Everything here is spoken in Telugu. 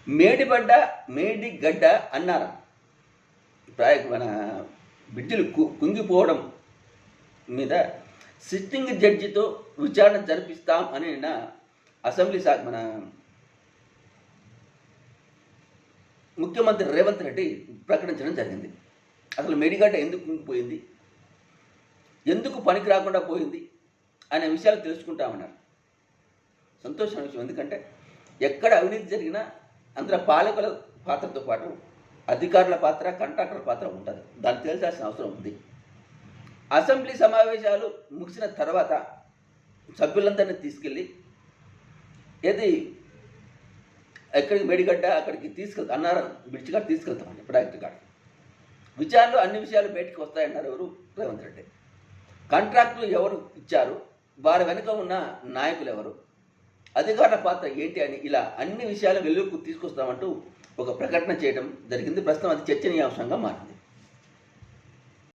మేడిపడ్డ మేడిగడ్డ అన్నారు. మన బిడ్డలు కుంగిపోవడం మీద సిట్టింగ్ జడ్జితో విచారణ జరిపిస్తాం అని అసెంబ్లీ మన ముఖ్యమంత్రి రేవంత్ రెడ్డి ప్రకటించడం జరిగింది. అసలు మేడిగడ్డ ఎందుకు కుంగిపోయింది, ఎందుకు పనికి రాకుండా పోయింది అనే విషయాలు తెలుసుకుంటామన్నారు. సంతోషమైన విషయం. ఎందుకంటే ఎక్కడ అవినీతి జరిగినా అందులో పాలకుల పాత్రతో పాటు అధికారుల పాత్ర, కాంట్రాక్టర్ల పాత్ర ఉంటుంది. దాన్ని తెలిసాల్సిన అవసరం ఉంది. అసెంబ్లీ సమావేశాలు ముగిసిన తర్వాత సభ్యులందరినీ తీసుకెళ్ళి ఎక్కడికి మేడిగడ్డ అక్కడికి అన్నారు, బ్రిడ్జ్ గారు తీసుకెళ్తామని ప్రాజెక్టు గారు. విచారణలో అన్ని విషయాలు బయటకు వస్తాయన్నారు ఎవరు? రేవంత్ రెడ్డి. కాంట్రాక్టులు ఎవరు ఇచ్చారు, వారి వెనుక ఉన్న నాయకులు ఎవరు, అధికారుల పాత్ర ఏంటి అని ఇలా అన్ని విషయాలు వెలుగుకు తీసుకొస్తామంటూ ఒక ప్రకటన చేయడం జరిగింది. ప్రస్తుతం అది చర్చనీయాంశంగా మారింది.